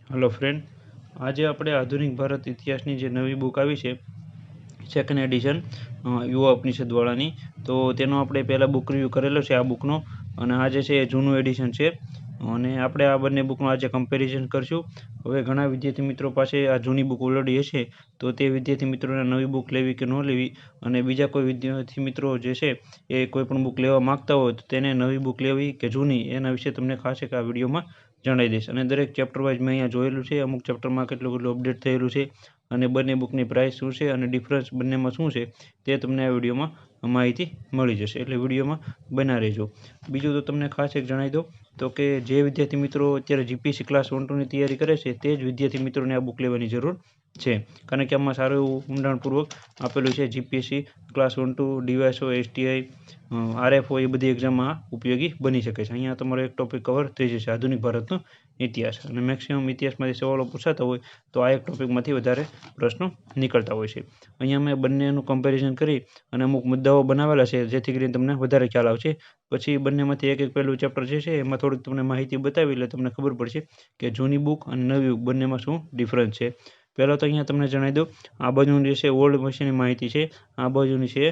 Hello friend, आज આપણે આધુનિક ભારત ઇતિહાસની જે નવી બુક આવી છે સેકન્ડ એડિશન યુવા ઉપનિષદવાળાની, તો તેનો આપણે પહેલાં બુક રિવ્યૂ કરેલો છે આ બુકનો, અને આ જે છે એ જૂનું એડિશન છે. અને આપણે આ બંને બુકનું આજે કમ્પેરિઝન કરશું. હવે ઘણા વિદ્યાર્થી મિત્રો પાસે આ જૂની બુક ઓલરેડી હશે, તો તે વિદ્યાર્થી મિત્રોને નવી બુક લેવી કે ન લેવી, અને બીજા કોઈ વિદ્યાર્થી મિત્રો જે છે એ કોઈ પણ બુક લેવા માગતા હોય તો તેને નવી બુક લેવી કે જૂની, એના વિશે તમને ખાસ એક આ વિડીયોમાં જણાવી દઈશ. અને દરેક ચેપ્ટર વાઇઝ મેં અહીંયા જોયેલું છે, અમુક ચેપ્ટરમાં કેટલું અપડેટ થયેલું છે, અને બંને બુકની પ્રાઇસ શું છે અને ડિફરન્સ બંનેમાં શું છે તે તમને આ વિડીયોમાં માહિતી મળી જશે. એટલે વિડીયોમાં બના રહેજો. બીજું તો તમને ખાસ એક જણાવી દઉં તો કે જે વિદ્યાર્થી મિત્રો અત્યારે જીપીએસસી ક્લાસ 1-2ની તૈયારી કરે છે તે જ વિદ્યાર્થી મિત્રોને આ બુક લેવાની જરૂર છે, કારણ કે આમાં સારું એવું ઊંડાણપૂર્વક આપેલું છે. GPSC class 1-2, DYSO, STI, RFO એ બધી એક્ઝામમાં ઉપયોગી બની શકે છે. અહીંયા તમારો એક ટોપિક કવર થઈ જશે, આધુનિક ભારતનો ઇતિહાસ. અને મેક્સિમમ ઇતિહાસમાંથી સવાલો પૂછાતા હોય તો આ એક ટોપિકમાંથી વધારે પ્રશ્નો નીકળતા હોય છે. અહીંયા મેં બંનેનું કમ્પેરિઝન કરી અને અમુક મુદ્દાઓ બનાવેલા છે જેથી કરીને તમને વધારે ખ્યાલ આવશે. પછી બંનેમાંથી એક પહેલું ચેપ્ટર જે છે એમાં થોડીક તમને માહિતી બતાવી એટલે તમને ખબર પડશે કે જૂની બુક અને નવી બુક બંનેમાં શું ડિફરન્સ છે. પહેલાં તો અહીંયા તમને જણાવી દઉં, આ બાજુની જે છે ઓલ્ડ વિશેની માહિતી છે, આ બાજુની છે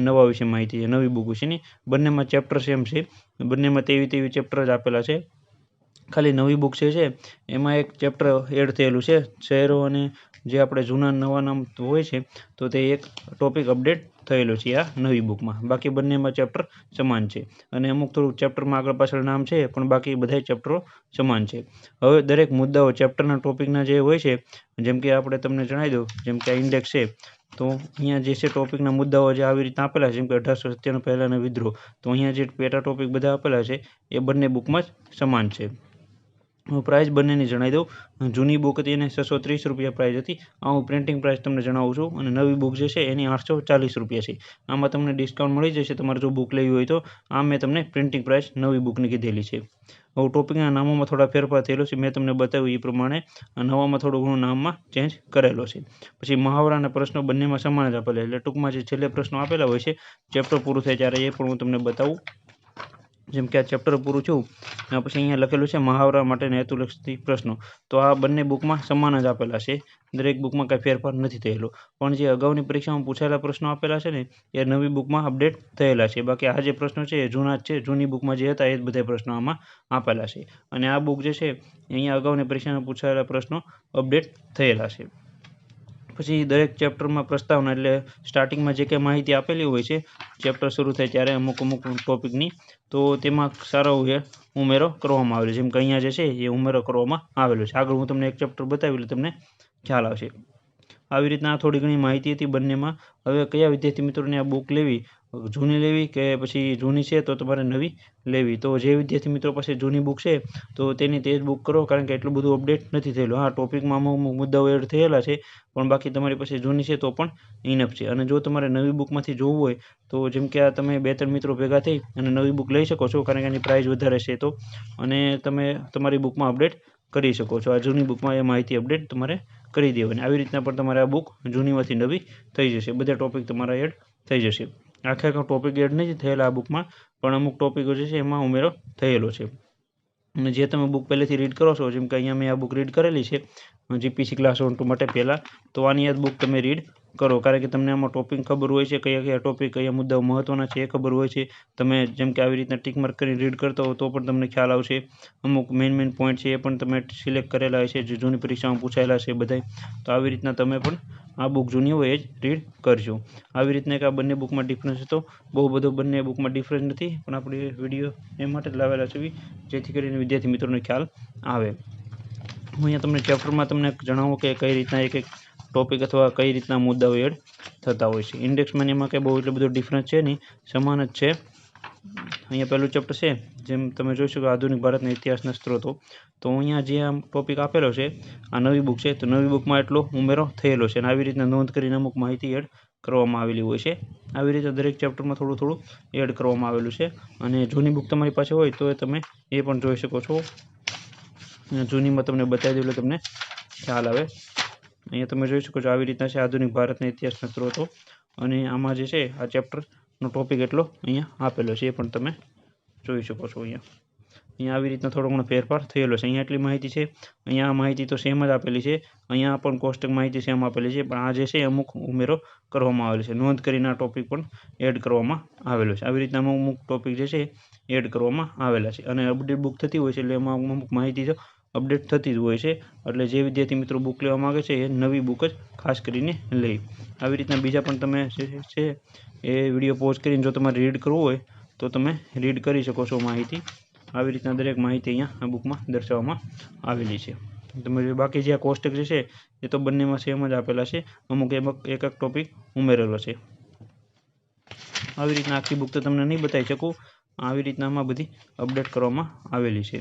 નવા વિશે માહિતી છે, નવી બુક વિશેની. બંનેમાં ચેપ્ટર સેમ છે, બંનેમાં તેવી ચેપ્ટર જ આપેલા છે. ખાલી નવી બુક છે એમાં એક ચેપ્ટર એડ થયેલું છે, શહેરો અને જે આપણે જૂના નવા નામ હોય છે તો તે એક ટોપિક અપડેટ થયેલો છે આ નવી બુકમાં. બાકી બંનેમાં ચેપ્ટર સમાન છે, અને અમુક થોડુંક ચેપ્ટરમાં આગળ પાછળ નામ છે પણ બાકી બધા ચેપ્ટરો સમાન છે. હવે દરેક મુદ્દાઓ ચેપ્ટરના ટોપિકના જે હોય છે, જેમ કે આપણે તમને જણાવી દઉં, જેમ કે આ ઇન્ડેક્સ છે તો અહીંયા જે છે ટોપિકના મુદ્દાઓ જે આવી રીતના આપેલા છે, જેમ કે 1897 પહેલાંનો વિદ્રોહ, તો અહીંયા જે પેટા ટોપિક બધા આપેલા છે એ બંને બુકમાં જ સમાન છે. પ્રાઇસ બંનેની જણાવી દઉં. જૂની બુક હતી એને 630 રૂપિયા પ્રાઇસ હતી, આ હું પ્રિન્ટિંગ પ્રાઇસ તમને જણાવું છું. અને નવી બુક જે છે એની 840 રૂપિયા છે. આમાં તમને ડિસ્કાઉન્ટ મળી જશે તમારે જો બુક લેવી હોય તો. આ મેં તમને પ્રિન્ટિંગ પ્રાઇસ નવી બુકની કીધેલી છે. હવે ટોપિકના નામોમાં થોડા ફેરફાર થયેલો છે, મેં તમને બતાવ્યું એ પ્રમાણે નવામાં થોડું ઘણું નામમાં ચેન્જ કરેલો છે. પછી મહાવરા અને પ્રશ્નો બંનેમાં સમાન જ આપેલા, એટલે ટૂંકમાં જે છેલ્લે પ્રશ્નો આપેલા હોય છે ચેપ્ટર પૂરું થાય ત્યારે એ પણ હું તમને બતાવું. જેમ કે આ ચેપ્ટર પૂરું થયું પછી અહીંયા લખેલું છે મહાવરા માટેના હેતુલક્ષી પ્રશ્નો, તો આ બંને બુકમાં સમાન જ આપેલા છે, દરેક બુકમાં કાંઈ ફેરફાર નથી થયેલો. પણ જે અગાઉની પરીક્ષામાં પૂછાયેલા પ્રશ્નો આપેલા છે ને એ નવી બુકમાં અપડેટ થયેલા છે. બાકી આ જે પ્રશ્નો છે એ જૂના જ છે, જૂની બુકમાં જે હતા એ જ બધા પ્રશ્નો આમાં આપેલા છે. અને આ બુક જે છે અહીંયા અગાઉની પરીક્ષામાં પૂછાયેલા પ્રશ્નો અપડેટ થયેલા છે. પછી દરેક ચેપ્ટરમાં પ્રસ્તાવના, એટલે સ્ટાર્ટિંગમાં જે કંઈ માહિતી આપેલી હોય છે ચેપ્ટર શરૂ થાય ત્યારે અમુક ટોપિકની, તો તેમાં સારો ઉમેરો કરવામાં આવેલો છે. જેમ કે અહીંયા જે છે એ ઉમેરો કરવામાં આવેલો છે. આગળ હું તમને એક ચેપ્ટર બતાવી એટલે તમને ખ્યાલ આવશે. આવી રીતના થોડી ઘણી માહિતી હતી બંનેમાં. હવે કયા વિદ્યાર્થી મિત્રોને આ બુક લેવી, જૂની લેવી કે પછી જૂની છે તો તમારે નવી લેવી, તો જે વિદ્યાર્થી મિત્રો પાસે જૂની બુક છે તો તેની તે જ બુક કરો, કારણ કે એટલું બધું અપડેટ નથી થયેલું. હા, ટોપિકમાં અમુક મુદ્દાઓ એડ થયેલા છે, પણ બાકી તમારી પાસે જૂની છે તો પણ ઇનફ છે. અને જો તમારે નવી બુકમાંથી જોવું હોય તો જેમ કે આ તમે 2-3 મિત્રો ભેગા થઈ અને નવી બુક લઈ શકો છો, કારણ કે એની પ્રાઇસ વધારે છે તો, અને તમે તમારી બુકમાં અપડેટ કરી શકો છો. આ જૂની બુકમાં એ માહિતી અપડેટ તમારે કરી દેવાની. આવી રીતના પણ તમારે આ બુક જૂનીમાંથી નવી થઈ જશે, બધા ટોપિક તમારા એડ થઈ જશે. આખા ટોપિક એડ નથી થયેલા આ બુકમાં, પણ અમુક ટોપિકો જે છે એમાં ઉમેરો થયેલો છે. અને જે તમે બુક પહેલેથી રીડ કરો છો, જેમ કે અહીંયા મેં આ બુક રીડ કરેલી છે જીપીસી ક્લાસ 1-2 માટે પહેલાં, તો આની આ બુક તમે રીડ કરો, કારણ કે તમને આમાં ટોપિક ખબર હોય છે, કયા ટોપિક કયા મુદ્દાઓ મહત્ત્વના છે એ ખબર હોય છે. તમે જેમ કે આવી રીતના ટીક માર્ક કરીને રીડ કરતા હો તો પણ તમને ખ્યાલ આવશે. અમુક મેઇન પોઈન્ટ છે એ પણ તમે સિલેક્ટ કરેલા હોય છે જે જૂની પરીક્ષામાં પૂછાયેલા છે બધાય. તો આવી રીતના તમે પણ આ બુક જૂની હોય એ જ રીડ કરજો. આવી રીતના એક આ બંને બુકમાં ડિફરન્સ હતો. બહુ બધો બંને બુકમાં ડિફરન્સ નથી, પણ આપણે વિડીયો એ માટે જ લાવેલા છે જેથી કરીને વિદ્યાર્થી મિત્રોને ખ્યાલ આવે. હું અહીંયા તમને ચેપ્ટરમાં તમને જણાવું કે કઈ રીતના એક ટોપિક અથવા કઈ રીતના મુદ્દાઓ એડ થતા હોય છે. ઇન્ડેક્સમાં એમાં કંઈ બહુ એટલો બધો ડિફરન્સ છે નહીં, સમાન જ છે. અહીંયા પહેલું ચેપ્ટર છે, જેમ તમે જોઈ શકો આધુનિક ભારતના ઇતિહાસના સ્ત્રોતો, તો અહીંયા જે આમ ટોપિક આપેલો છે આ નવી બુક છે, તો નવી બુકમાં એટલો ઉમેરો થયેલો છે, અને આવી રીતના નોંધ કરીને અમુક માહિતી એડ કરવામાં આવેલી હોય છે. આવી રીતે દરેક ચેપ્ટરમાં થોડું એડ કરવામાં આવેલું છે. અને જૂની બુક તમારી પાસે હોય તો તમે એ પણ જોઈ શકો છો. જૂનીમાં તમને બતાવી દઉં એટલે તમને ખ્યાલ આવે. અહીંયા તમે જોઈ શકો છો આવી રીતના છે આધુનિક ભારતના ઇતિહાસના સ્ત્રોતો, અને આમાં જે છે આ ચેપ્ટરનો ટોપિક એટલો અહીંયા આપેલો છે એ પણ તમે જોઈ શકો છો અહીંયા. અહીંયા આવી રીતના થોડો ઘણો ફેરફાર થયેલો છે. અહીંયા એટલી માહિતી છે, અહીંયા આ માહિતી તો સેમ જ આપેલી છે, અહીંયા પણ કોષ્ટક માહિતી સેમ આપેલી છે, પણ આ જે છે અમુક ઉમેરો કરવામાં આવેલો છે. નોંધ કરીને આ ટોપિક પણ એડ કરવામાં આવેલો છે. આવી રીતના અમુક ટોપિક જે છે એડ કરવામાં આવેલા છે. અને અપડેટ બુક થતી હોય છે એટલે એમાં અમુક માહિતી તો અપડેટ થતી જ હોય છે. એટલે જે વિદ્યાર્થી મિત્રો બુક લેવા માગે છે એ નવી બુક જ ખાસ કરીને લે. આવી રીતના બીજા પણ તમે જે છે એ વિડીયો પોઝ કરીને જો તમારે રીડ કરવું હોય તો તમે રીડ કરી શકો છો માહિતી. આવી રીતના દરેક માહિતી અહીંયા આ બુકમાં દર્શાવવામાં આવેલી છે. તમે બાકી જે આ કોષ્ટક જે છે એ તો બંનેમાં સેમ જ આપેલા છે, અમુક એક ટોપિક ઉમેરેલો છે. આવી રીતના આખી બુક તો તમને નહીં બતાવી શકું, આવી રીતના આમાં બધી અપડેટ કરવામાં આવેલી છે.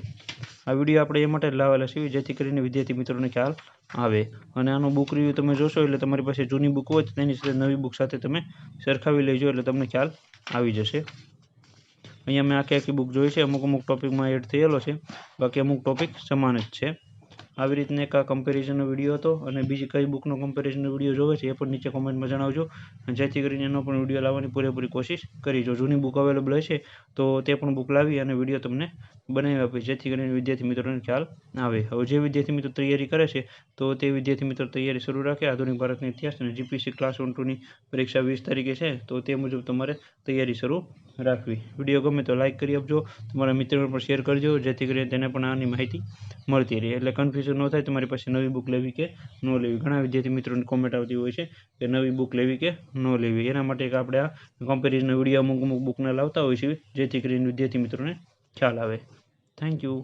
આ વિડીયો આપણે એ માટે લાવેલા છે જેથી કરીને વિદ્યાર્થી મિત્રોને ખ્યાલ આવે. અને આનો બુક રિવ્યૂ તમે જોશો એટલે તમારી પાસે જૂની બુક હોય તો તેની સાથે નવી બુક સાથે તમે સરખાવી લેજો એટલે તમને ખ્યાલ આવી જશે. અહીંયા મેં આખી બુક જોઈ છે, અમુક ટોપિકમાં એડ થયેલો છે, બાકી અમુક ટોપિક સમાન જ છે. આવી રીતના એક આ કમ્પેરિઝનનો વિડીયો હતો. અને બીજી કઈ બુકનો કમ્પેરિઝનનો વિડીયો જોવે છે એ પણ નીચે કોમેન્ટમાં જણાવજો, જેથી કરીને એનો પણ વિડીયો લાવવાની પૂરેપૂરી કોશિશ કરી. જો જૂની બુક અવેલેબલ હશે તો તે પણ બુક લાવી અને વિડીયો તમને બનાવી આપીશ, જેથી કરીને વિદ્યાર્થી મિત્રોને ખ્યાલ આવે. હવે જે વિદ્યાર્થી મિત્રો તૈયારી કરે છે તો તે વિદ્યાર્થી મિત્રો તૈયારી શરૂ રાખે. આધુનિક ભારતનો ઇતિહાસ અને જીપીસી ક્લાસ 1-2ની પરીક્ષા 20 તારીખે છે, તો તે મુજબ તમારે તૈયારી શરૂ રાખવી. વિડીયો ગમે તો લાઇક કરી આપજો, તમારા મિત્રોને પણ શેર કરજો, જેથી કરીને તેને પણ આની માહિતી મળતી રહે. એટલે કન્ફ્યુઝન ન થાય તમારી પાસે નવી બુક લેવી કે ન લેવી. ઘણા વિદ્યાર્થી મિત્રોની કોમેન્ટ આવતી હોય છે કે નવી બુક લેવી કે ન લેવી. એના માટે આપણે આ કમ્પેરિઝનનો વિડીયો અમુક બુકના લાવતા હોય છે, જેથી કરીને વિદ્યાર્થી મિત્રોને ખ્યાલ આવે. Thank you.